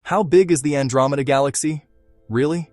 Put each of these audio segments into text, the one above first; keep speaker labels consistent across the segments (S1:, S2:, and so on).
S1: How big is the Andromeda Galaxy? Really?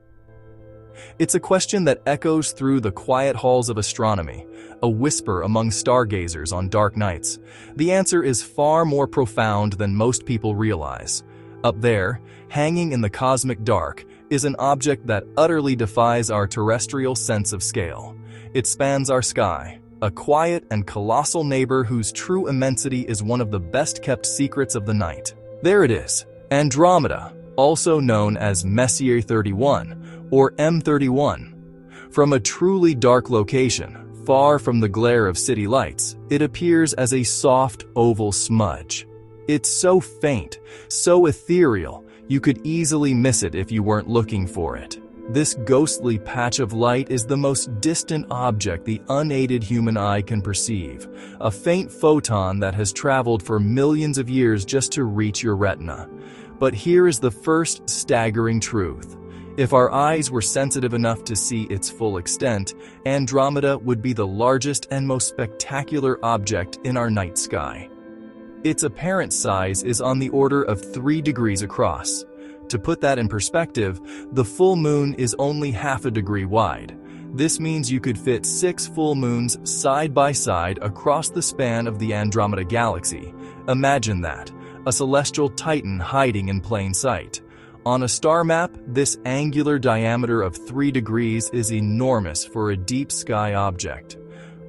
S1: It's a question that echoes through the quiet halls of astronomy, a whisper among stargazers on dark nights. The answer is far more profound than most people realize. Up there, hanging in the cosmic dark, is an object that utterly defies our terrestrial sense of scale. It spans our sky, a quiet and colossal neighbor whose true immensity is one of the best-kept secrets of the night. There it is, Andromeda, also known as Messier 31, or M31. From a truly dark location, far from the glare of city lights, it appears as a soft, oval smudge. It's so faint, so ethereal, you could easily miss it if you weren't looking for it. This ghostly patch of light is the most distant object the unaided human eye can perceive, a faint photon that has traveled for millions of years just to reach your retina. But here is the first staggering truth. If our eyes were sensitive enough to see its full extent, Andromeda would be the largest and most spectacular object in our night sky. Its apparent size is on the order of 3 degrees across. To put that in perspective, the full moon is only half a degree wide. This means you could fit 6 full moons side by side across the span of the Andromeda Galaxy. Imagine that, a celestial titan hiding in plain sight. On a star map, this angular diameter of 3 degrees is enormous for a deep sky object.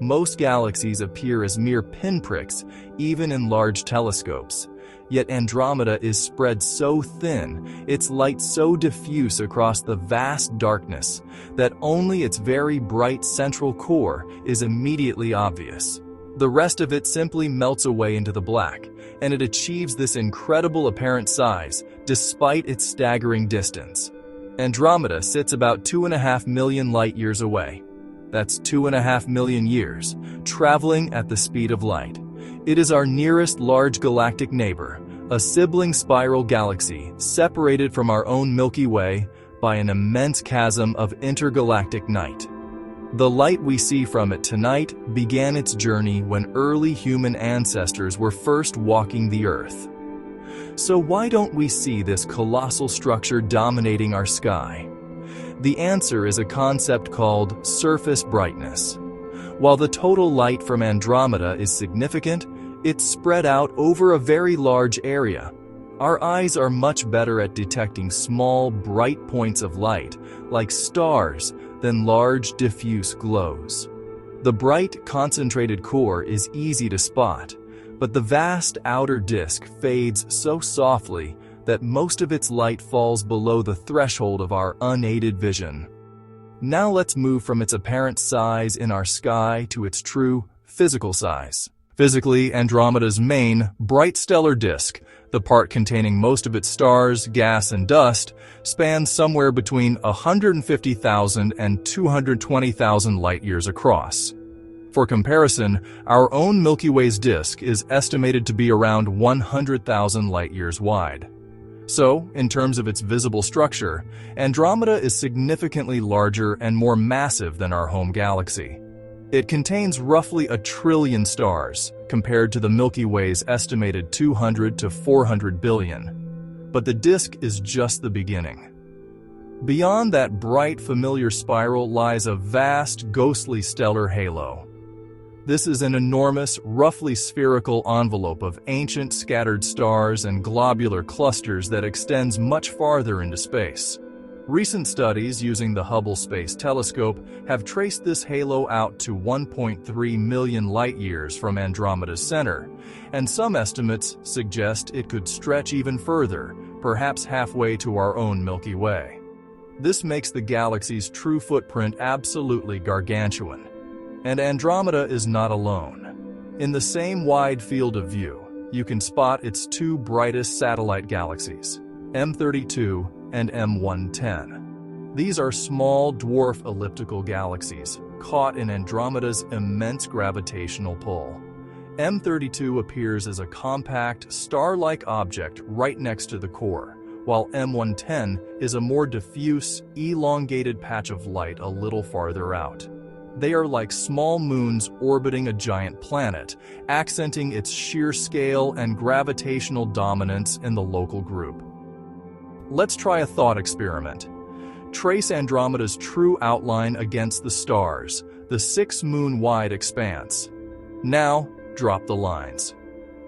S1: Most galaxies appear as mere pinpricks, even in large telescopes. Yet Andromeda is spread so thin, its light so diffuse across the vast darkness, that only its very bright central core is immediately obvious. The rest of it simply melts away into the black, and it achieves this incredible apparent size despite its staggering distance. Andromeda sits about 2.5 million light-years away. That's 2.5 million years, traveling at the speed of light. It is our nearest large galactic neighbor, a sibling spiral galaxy separated from our own Milky Way by an immense chasm of intergalactic night. The light we see from it tonight began its journey when early human ancestors were first walking the Earth. So why don't we see this colossal structure dominating our sky? The answer is a concept called surface brightness. While the total light from Andromeda is significant, it's spread out over a very large area. Our eyes are much better at detecting small, bright points of light, like stars, than large, diffuse glows. The bright, concentrated core is easy to spot, but the vast outer disk fades so softly that most of its light falls below the threshold of our unaided vision. Now let's move from its apparent size in our sky to its true physical size. Physically, Andromeda's main, bright stellar disk, the part containing most of its stars, gas, and dust, spans somewhere between 150,000 and 220,000 light-years across. For comparison, our own Milky Way's disk is estimated to be around 100,000 light-years wide. So, in terms of its visible structure, Andromeda is significantly larger and more massive than our home galaxy. It contains roughly 1 trillion stars, compared to the Milky Way's estimated 200 to 400 billion. But the disk is just the beginning. Beyond that bright, familiar spiral lies a vast, ghostly stellar halo. This is an enormous, roughly spherical envelope of ancient scattered stars and globular clusters that extends much farther into space. Recent studies using the Hubble Space Telescope have traced this halo out to 1.3 million light-years from Andromeda's center, and some estimates suggest it could stretch even further, perhaps halfway to our own Milky Way. This makes the galaxy's true footprint absolutely gargantuan. And Andromeda is not alone. In the same wide field of view, you can spot its 2 brightest satellite galaxies, M32 and M110. These are small dwarf elliptical galaxies caught in Andromeda's immense gravitational pull. M32 appears as a compact, star-like object right next to the core, while M110 is a more diffuse, elongated patch of light a little farther out. They are like small moons orbiting a giant planet, accenting its sheer scale and gravitational dominance in the local group. Let's try a thought experiment. Trace Andromeda's true outline against the stars, the 6-moon-wide expanse. Now, drop the lines.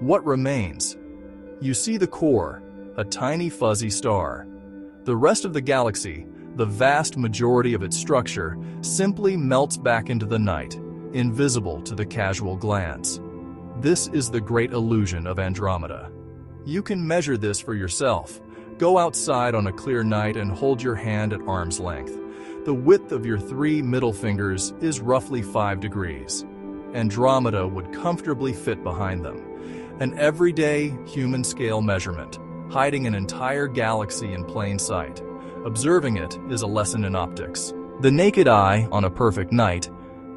S1: What remains? You see the core, a tiny fuzzy star. The rest of the galaxy, the vast majority of its structure, simply melts back into the night, invisible to the casual glance. This is the great illusion of Andromeda. You can measure this for yourself. Go outside on a clear night and hold your hand at arm's length. The width of your 3 middle fingers is roughly 5 degrees. Andromeda would comfortably fit behind them. An everyday, human-scale measurement, hiding an entire galaxy in plain sight. Observing it is a lesson in optics. The naked eye, on a perfect night,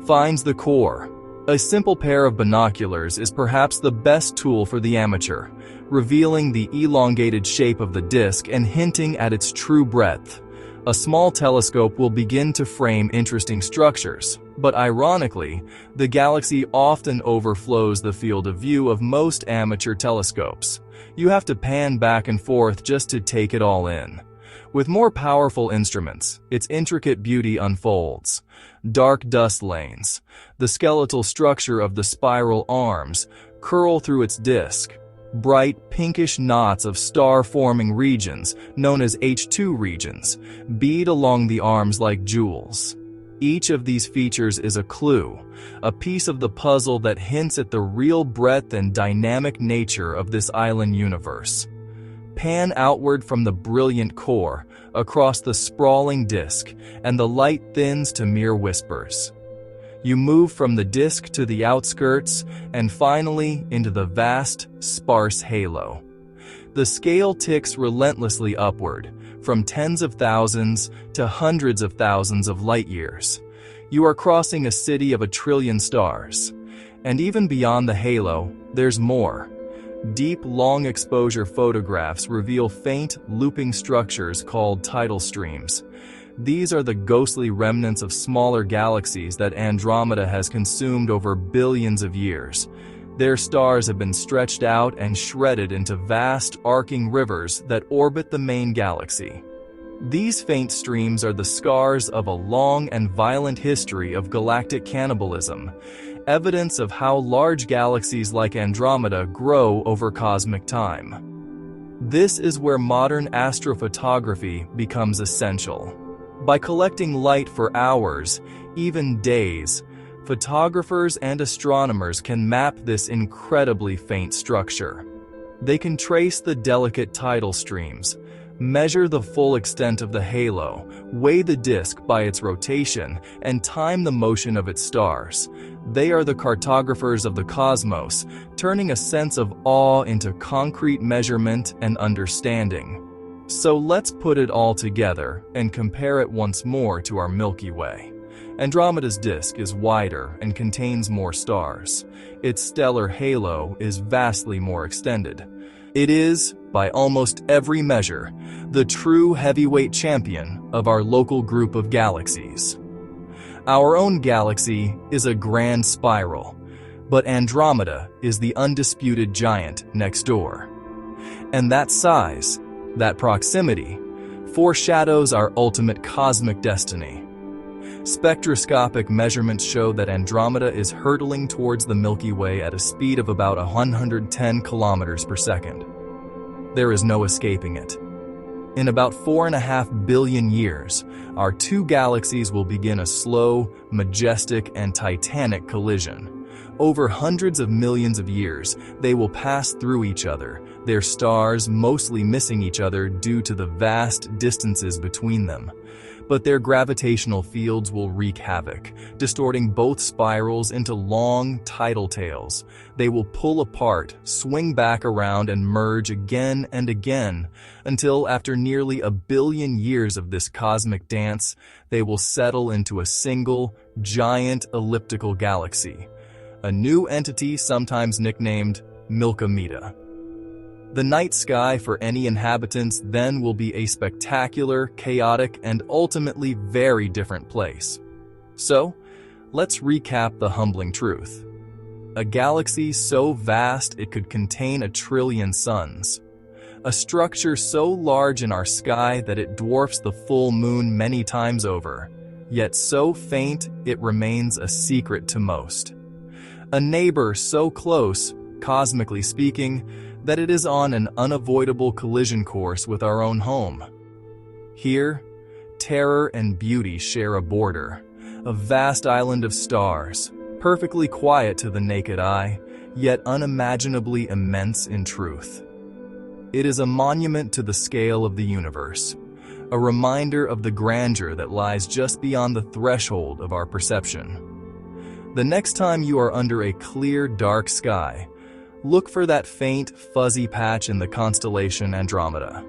S1: finds the core. A simple pair of binoculars is perhaps the best tool for the amateur, revealing the elongated shape of the disk and hinting at its true breadth. A small telescope will begin to frame interesting structures, but ironically, the galaxy often overflows the field of view of most amateur telescopes. You have to pan back and forth just to take it all in. With more powerful instruments, its intricate beauty unfolds. Dark dust lanes, the skeletal structure of the spiral arms, curl through its disk. Bright pinkish knots of star-forming regions, known as H2 regions, bead along the arms like jewels. Each of these features is a clue, a piece of the puzzle that hints at the real breadth and dynamic nature of this island universe. Pan outward from the brilliant core, across the sprawling disk, and the light thins to mere whispers. You move from the disk to the outskirts, and finally into the vast, sparse halo. The scale ticks relentlessly upward, from tens of thousands to hundreds of thousands of light years. You are crossing a city of 1 trillion stars. And even beyond the halo, there's more. Deep, long-exposure photographs reveal faint, looping structures called tidal streams. These are the ghostly remnants of smaller galaxies that Andromeda has consumed over billions of years. Their stars have been stretched out and shredded into vast, arcing rivers that orbit the main galaxy. These faint streams are the scars of a long and violent history of galactic cannibalism, evidence of how large galaxies like Andromeda grow over cosmic time. This is where modern astrophotography becomes essential. By collecting light for hours, even days, photographers and astronomers can map this incredibly faint structure. They can trace the delicate tidal streams, measure the full extent of the halo, weigh the disk by its rotation, and time the motion of its stars. They are the cartographers of the cosmos, turning a sense of awe into concrete measurement and understanding. So let's put it all together and compare it once more to our Milky Way. Andromeda's disk is wider and contains more stars. Its stellar halo is vastly more extended. It is, by almost every measure, the true heavyweight champion of our local group of galaxies. Our own galaxy is a grand spiral, but Andromeda is the undisputed giant next door. And that size, that proximity, foreshadows our ultimate cosmic destiny. Spectroscopic measurements show that Andromeda is hurtling towards the Milky Way at a speed of about 110 kilometers per second. There is no escaping it. In about 4.5 billion years, our two galaxies will begin a slow, majestic, and titanic collision. Over hundreds of millions of years, they will pass through each other, their stars mostly missing each other due to the vast distances between them. But their gravitational fields will wreak havoc, distorting both spirals into long, tidal tails. They will pull apart, swing back around, and merge again and again, until after nearly 1 billion years of this cosmic dance, they will settle into a single, giant elliptical galaxy, a new entity sometimes nicknamed Milkomeda. The night sky for any inhabitants then will be a spectacular, chaotic, and ultimately very different place. So, let's recap the humbling truth. A galaxy so vast it could contain 1 trillion suns. a structure so large in our sky that it dwarfs the full moon many times over, yet so faint it remains a secret to most. A neighbor so close, cosmically speaking, that it is on an unavoidable collision course with our own home. Here, terror and beauty share a border, a vast island of stars, perfectly quiet to the naked eye, yet unimaginably immense in truth. It is a monument to the scale of the universe, a reminder of the grandeur that lies just beyond the threshold of our perception. The next time you are under a clear, dark sky, look for that faint, fuzzy patch in the constellation Andromeda.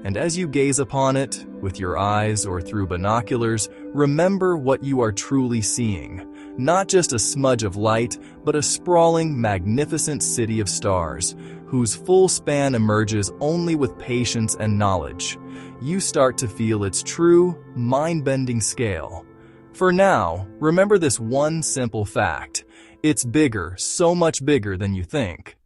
S1: And as you gaze upon it, with your eyes or through binoculars, remember what you are truly seeing. Not just a smudge of light, but a sprawling, magnificent city of stars, whose full span emerges only with patience and knowledge. You start to feel its true, mind-bending scale. For now, remember this one simple fact. It's bigger, so much bigger than you think.